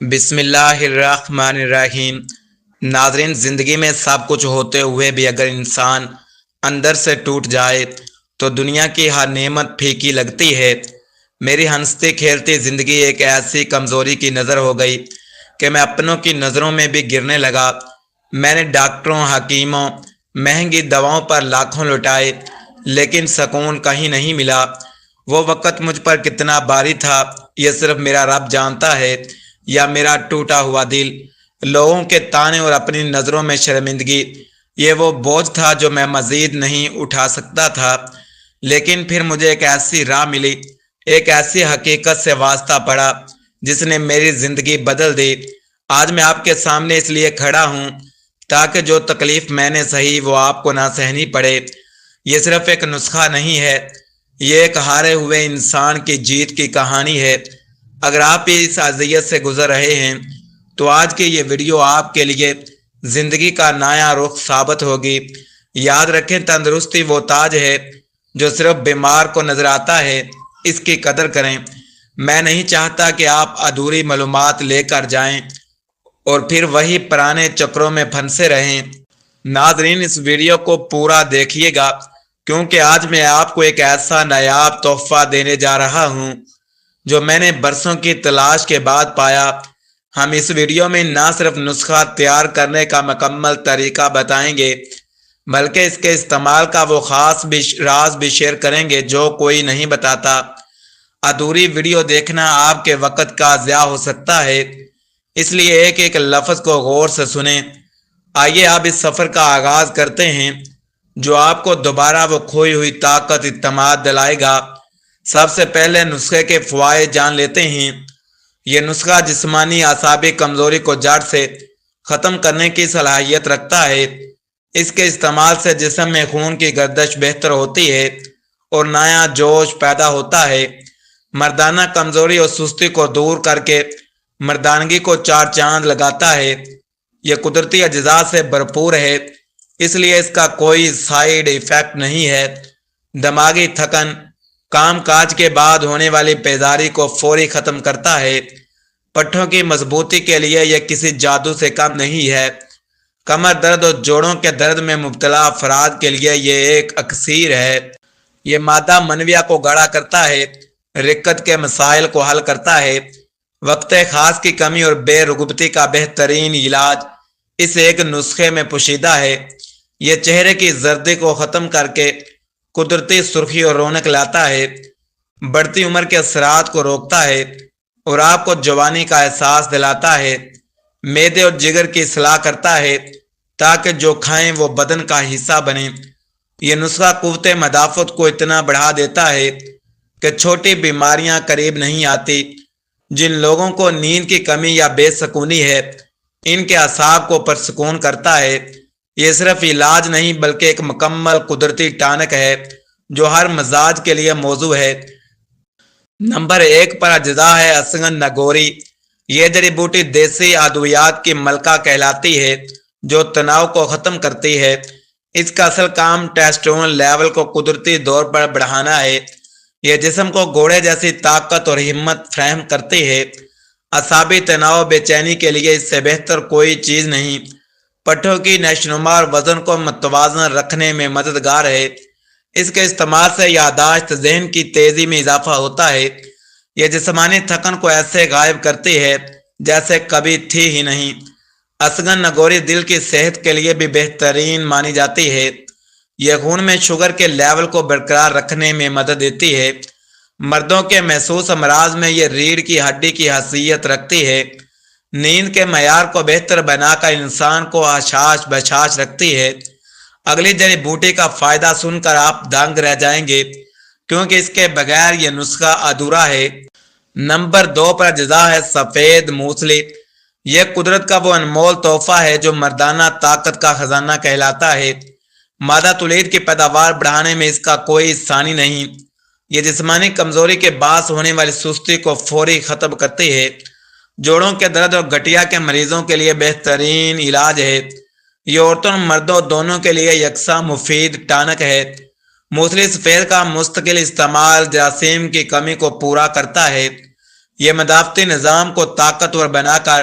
بسم اللہ الرحمن الرحیم۔ ناظرین، زندگی میں سب کچھ ہوتے ہوئے بھی اگر انسان اندر سے ٹوٹ جائے تو دنیا کی ہر نعمت پھیکی لگتی ہے۔ میری ہنستی کھیلتی زندگی ایک ایسی کمزوری کی نظر ہو گئی کہ میں اپنوں کی نظروں میں بھی گرنے لگا۔ میں نے ڈاکٹروں، حکیموں، مہنگی دواؤں پر لاکھوں لٹائے، لیکن سکون کہیں نہیں ملا۔ وہ وقت مجھ پر کتنا بھاری تھا یہ صرف میرا رب جانتا ہے، یا میرا ٹوٹا ہوا دل، لوگوں کے طعنے اور اپنی نظروں میں شرمندگی، یہ وہ بوجھ تھا جو میں مزید نہیں اٹھا سکتا تھا۔ لیکن پھر مجھے ایک ایسی راہ ملی، ایک ایسی حقیقت سے واسطہ پڑا جس نے میری زندگی بدل دی۔ آج میں آپ کے سامنے اس لیے کھڑا ہوں تاکہ جو تکلیف میں نے سہی وہ آپ کو نہ سہنی پڑے۔ یہ صرف ایک نسخہ نہیں ہے، یہ ایک ہارے ہوئے انسان کی جیت کی کہانی ہے۔ اگر آپ اس اذیت سے گزر رہے ہیں تو آج کی یہ ویڈیو آپ کے لیے زندگی کا نیا رخ ثابت ہوگی۔ یاد رکھیں، تندرستی وہ تاج ہے جو صرف بیمار کو نظر آتا ہے، اس کی قدر کریں۔ میں نہیں چاہتا کہ آپ ادھوری معلومات لے کر جائیں اور پھر وہی پرانے چکروں میں پھنسے رہیں۔ ناظرین، اس ویڈیو کو پورا دیکھیے گا کیونکہ آج میں آپ کو ایک ایسا نایاب تحفہ دینے جا رہا ہوں جو میں نے برسوں کی تلاش کے بعد پایا۔ ہم اس ویڈیو میں نہ صرف نسخہ تیار کرنے کا مکمل طریقہ بتائیں گے بلکہ اس کے استعمال کا وہ خاص راز بھی شیئر کریں گے جو کوئی نہیں بتاتا۔ ادھوری ویڈیو دیکھنا آپ کے وقت کا ضیاع ہو سکتا ہے، اس لیے ایک ایک لفظ کو غور سے سنیں۔ آئیے اب اس سفر کا آغاز کرتے ہیں جو آپ کو دوبارہ وہ کھوئی ہوئی طاقت، اعتماد دلائے گا۔ سب سے پہلے نسخے کے فوائد جان لیتے ہیں۔ یہ نسخہ جسمانی اعصابی کمزوری کو جڑ سے ختم کرنے کی صلاحیت رکھتا ہے۔ اس کے استعمال سے جسم میں خون کی گردش بہتر ہوتی ہے اور نیا جوش پیدا ہوتا ہے۔ مردانہ کمزوری اور سستی کو دور کر کے مردانگی کو چار چاند لگاتا ہے۔ یہ قدرتی اجزاء سے بھرپور ہے، اس لیے اس کا کوئی سائیڈ ایفیکٹ نہیں ہے۔ دماغی تھکن، کام کاج کے بعد ہونے والی بیزاری کو فوری ختم کرتا ہے۔ پٹھوں کی مضبوطی کے لیے یہ کسی جادو سے کم نہیں ہے۔ کمر درد اور جوڑوں کے درد میں مبتلا افراد کے لیے یہ ایک اکسیر ہے۔ یہ مادہ منویہ کو گاڑھا کرتا ہے، رکت کے مسائل کو حل کرتا ہے۔ وقت خاص کی کمی اور بے رغبتی کا بہترین علاج اس ایک نسخے میں پوشیدہ ہے۔ یہ چہرے کی زردی کو ختم کر کے قدرتی سرخی اور رونق لاتا ہے، بڑھتی عمر کے اثرات کو روکتا ہے اور آپ کو جوانی کا احساس دلاتا ہے۔ معدے اور جگر کی اصلاح کرتا ہے تاکہ جو کھائیں وہ بدن کا حصہ بنے۔ یہ نسخہ قوت مدافعت کو اتنا بڑھا دیتا ہے کہ چھوٹی بیماریاں قریب نہیں آتی۔ جن لوگوں کو نیند کی کمی یا بے سکونی ہے، ان کے اعصاب کو پرسکون کرتا ہے۔ یہ صرف علاج نہیں بلکہ ایک مکمل قدرتی ٹانک ہے جو ہر مزاج کے لیے موزوں ہے۔ نمبر 1 پر اجزاء ہے اسگن نگوری۔ یہ جڑی بوٹی دیسی ادویات کی ملکہ کہلاتی ہے جو تناؤ کو ختم کرتی ہے۔ اس کا اصل کام ٹیسٹوسٹیرون لیول کو قدرتی طور پر بڑھانا ہے۔ یہ جسم کو گھوڑے جیسی طاقت اور ہمت فراہم کرتی ہے۔ اعصابی تناؤ بے چینی کے لیے اس سے بہتر کوئی چیز نہیں۔ پٹھوں کی نشوونما اور وزن کو متوازن رکھنے میں مددگار ہے۔ اس کے استعمال سے یادداشت، ذہن کی تیزی میں اضافہ ہوتا ہے۔ یہ جسمانی تھکن کو ایسے غائب کرتی ہے جیسے کبھی تھی ہی نہیں۔ اسگن نگوری دل کی صحت کے لیے بھی بہترین مانی جاتی ہے۔ یہ خون میں شوگر کے لیول کو برقرار رکھنے میں مدد دیتی ہے۔ مردوں کے محسوس امراض میں یہ ریڑھ کی ہڈی کی حیثیت رکھتی ہے۔ نیند کے معیار کو بہتر بنا کر انسان کو حشاش بشاش رکھتی ہے۔ اگلی جڑی بوٹی کا فائدہ سن کر آپ دنگ رہ جائیں گے کیونکہ اس کے بغیر یہ نسخہ ادھورا ہے۔ نمبر 2 پر اجزاء ہے سفید موسلی۔ یہ قدرت کا وہ انمول تحفہ ہے جو مردانہ طاقت کا خزانہ کہلاتا ہے۔ مادہ تولید کی پیداوار بڑھانے میں اس کا کوئی ثانی نہیں۔ یہ جسمانی کمزوری کے باعث ہونے والی سستی کو فوری ختم کرتی ہے۔ جوڑوں کے درد اور گٹھیا کے مریضوں کے لیے بہترین علاج ہے۔ یہ عورتوں اور مردوں دونوں کے لیے یکساں مفید ٹانک ہے۔ موسلی سفید کا مستقل استعمال جراثیم کی کمی کو پورا کرتا ہے۔ یہ مدافعتی نظام کو طاقتور بنا کر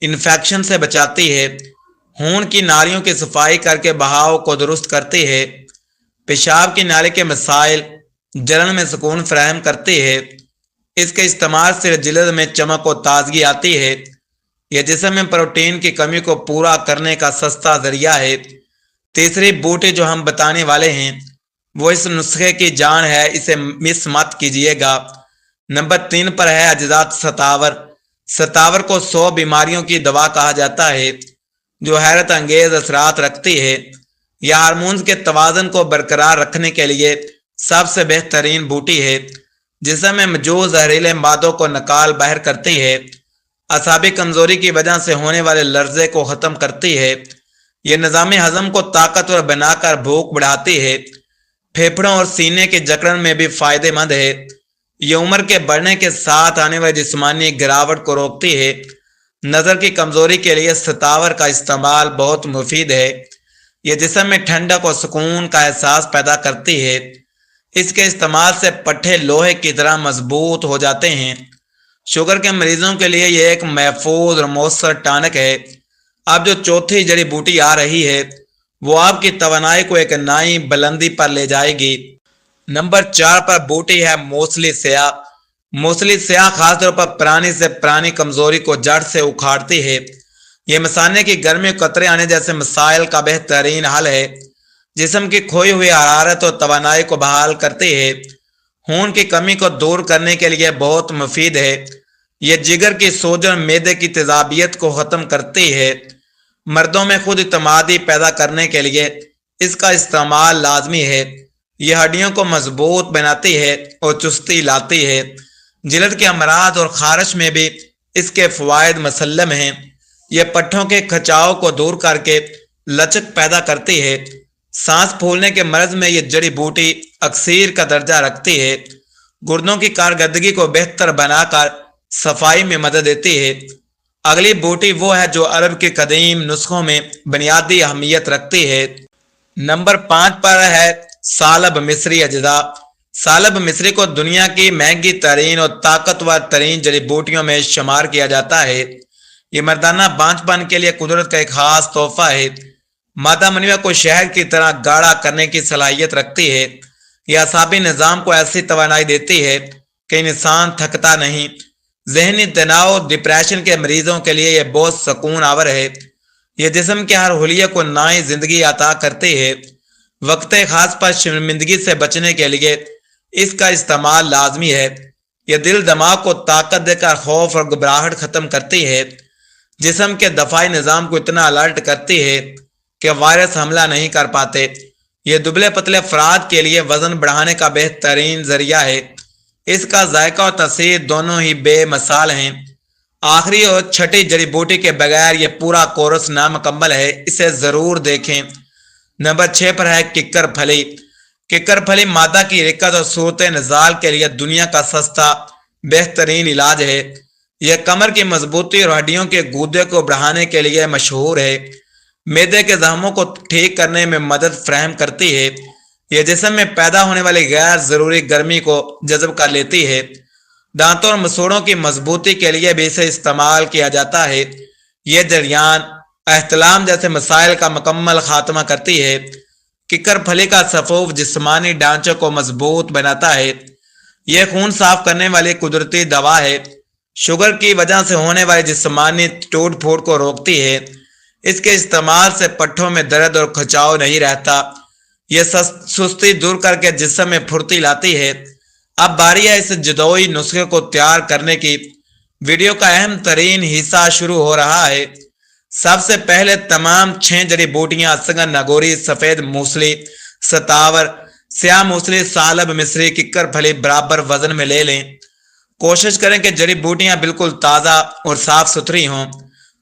انفیکشن سے بچاتی ہے، خون کی نالیوں کی صفائی کر کے بہاؤ کو درست کرتی ہے، پیشاب کی نالی کے مسائل جلن میں سکون فراہم کرتی ہے۔ اس کے استعمال سے جلد میں چمک و تازگی آتی ہے۔ یہ جسم میں پروٹین کی کمی کو پورا کرنے کا سستا ذریعہ ہے۔ تیسری بوٹی جو ہم بتانے والے ہیں وہ اس نسخے کی جان ہے، اسے مس مت کیجیے گا۔ نمبر 3 پر ہے اجزات ستاور۔ ستاور کو 100 بیماریوں کی دوا کہا جاتا ہے جو حیرت انگیز اثرات رکھتی ہے۔ یہ ہارمونز کے توازن کو برقرار رکھنے کے لیے سب سے بہترین بوٹی ہے۔ جسم میں موجود زہریلے مادوں کو نکال باہر کرتی ہے، اعصابی کمزوری کی وجہ سے ہونے والے لرزے کو ختم کرتی ہے۔ یہ نظام ہضم کو طاقتور بنا کر بھوک بڑھاتی ہے، پھیپھڑوں اور سینے کی جکڑن میں بھی فائدہ مند ہے۔ یہ عمر کے بڑھنے کے ساتھ آنے والی جسمانی گراوٹ کو روکتی ہے۔ نظر کی کمزوری کے لیے ستاور کا استعمال بہت مفید ہے۔ یہ جسم میں ٹھنڈک اور سکون کا احساس پیدا کرتی ہے۔ اس کے استعمال سے پٹھے لوہے کی طرح مضبوط ہو جاتے ہیں۔ شوگر کے مریضوں کے لیے یہ ایک محفوظ اور مؤثر ٹانک ہے۔ اب جو چوتھی جڑی بوٹی آ رہی ہے وہ آپ کی توانائی کو ایک نئی بلندی پر لے جائے گی۔ نمبر 4 پر بوٹی ہے موصلی سیاہ۔ موصلی سیاہ خاص طور پر پرانی سے پرانی کمزوری کو جڑ سے اکھاڑتی ہے۔ یہ مثانے کی گرمی قطرے آنے جیسے مسائل کا بہترین حل ہے۔ جسم کی کھوئی ہوئی حرارت اور توانائی کو بحال کرتی ہے۔ خون کی کمی کو دور کرنے کے لیے بہت مفید ہے۔ یہ جگر کی سوجن، معدے کی تیزابیت کو ختم کرتی ہے۔ مردوں میں خود اعتمادی پیدا کرنے کے لیے اس کا استعمال لازمی ہے۔ یہ ہڈیوں کو مضبوط بناتی ہے اور چستی لاتی ہے۔ جلد کے امراض اور خارش میں بھی اس کے فوائد مسلم ہیں۔ یہ پٹھوں کے کھچاؤ کو دور کر کے لچک پیدا کرتی ہے۔ سانس پھولنے کے مرض میں یہ جڑی بوٹی اکسیر کا درجہ رکھتی ہے۔ گردوں کی کارکردگی کو بہتر بنا کر صفائی میں مدد دیتی ہے۔ اگلی بوٹی وہ ہے جو عرب کے قدیم نسخوں میں بنیادی اہمیت رکھتی ہے۔ نمبر 5 پر ہے سالب مصری اجزا۔ سالب مصری کو دنیا کی مہنگی ترین اور طاقتور ترین جڑی بوٹیوں میں شمار کیا جاتا ہے۔ یہ مردانہ بانجھ پن کے لیے قدرت کا ایک خاص تحفہ ہے۔ مادہ منویہ کو شہد کی طرح گاڑھا کرنے کی صلاحیت رکھتی ہے۔ یہ اعصابی نظام کو ایسی توانائی دیتی ہے کہ انسان تھکتا نہیں۔ ذہنی تناؤ، ڈپریشن کے مریضوں کے لیے یہ بہت سکون آور ہے۔ یہ جسم کے ہر حلیے کو نئی زندگی عطا کرتی ہے۔ وقت خاص پر شرمندگی سے بچنے کے لیے اس کا استعمال لازمی ہے۔ یہ دل دماغ کو طاقت دے کر خوف اور گھبراہٹ ختم کرتی ہے۔ جسم کے دفاعی نظام کو اتنا الرٹ کرتی ہے کہ وائرس حملہ نہیں کر پاتے۔ یہ دبلے پتلے افراد کے لیے وزن بڑھانے کا بہترین ذریعہ ہے۔ اس کا ذائقہ اور تاثیر دونوں ہی بے مثال ہیں۔ آخری اور چھٹی جڑی بوٹی کے بغیر یہ پورا کورس نامکمل ہے، اسے ضرور دیکھیں۔ نمبر 6 پر ہے ککر پھلی۔ ککر پھلی مادہ کی رکت اور صورت نزال کے لیے دنیا کا سستا بہترین علاج ہے۔ یہ کمر کی مضبوطی اور ہڈیوں کے گودے کو بڑھانے کے لیے مشہور ہے۔ معدے کے زخموں کو ٹھیک کرنے میں مدد فراہم کرتی ہے۔ یہ جسم میں پیدا ہونے والی غیر ضروری گرمی کو جذب کر لیتی ہے۔ دانتوں اور مسوڑوں کی مضبوطی کے لیے بھی اسے استعمال کیا جاتا ہے۔ یہ جریان احتلام جیسے مسائل کا مکمل خاتمہ کرتی ہے۔ ککر پھلی کا سفوف جسمانی ڈھانچے کو مضبوط بناتا ہے۔ یہ خون صاف کرنے والی قدرتی دوا ہے۔ شوگر کی وجہ سے ہونے والی جسمانی ٹوٹ پھوٹ کو روکتی ہے۔ اس کے استعمال سے پٹھوں میں درد اور کھچاؤ نہیں رہتا۔ یہ سستی دور کر کے جسم میں پھرتی لاتی ہے۔ اب باری ہے اس جدوئی نسخے کو تیار کرنے کی۔ ویڈیو کا اہم ترین حصہ شروع ہو رہا ہے۔ سب سے پہلے تمام 6 جڑی بوٹیاں سگن نگوری، سفید موصلی، ستاور، سیاہ موصلی، سالب مصری، ککر پھلی برابر وزن میں لے لیں۔ کوشش کریں کہ جڑی بوٹیاں بالکل تازہ اور صاف ستھری ہوں۔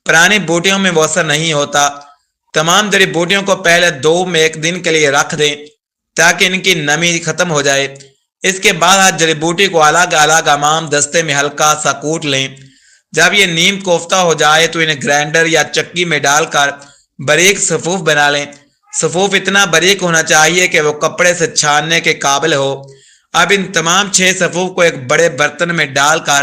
پرانی بوٹیوں میں وہ اثر نہیں ہوتا۔ تمام جڑی بوٹیوں کو پہلے 2 میں 1 دن کے لیے رکھ دیں تاکہ ان کی نمی ختم ہو جائے۔ اس کے بعد ہر جڑی بوٹی کو الگ الگ امام دستے میں ہلکا سا کوٹ لیں۔ جب یہ نیم کوفتہ ہو جائے تو انہیں گرائنڈر یا چکی میں ڈال کر باریک صفوف بنا لیں۔ صفوف اتنا باریک ہونا چاہیے کہ وہ کپڑے سے چھاننے کے قابل ہو۔ اب ان تمام 6 صفوف کو ایک بڑے برتن میں ڈال کر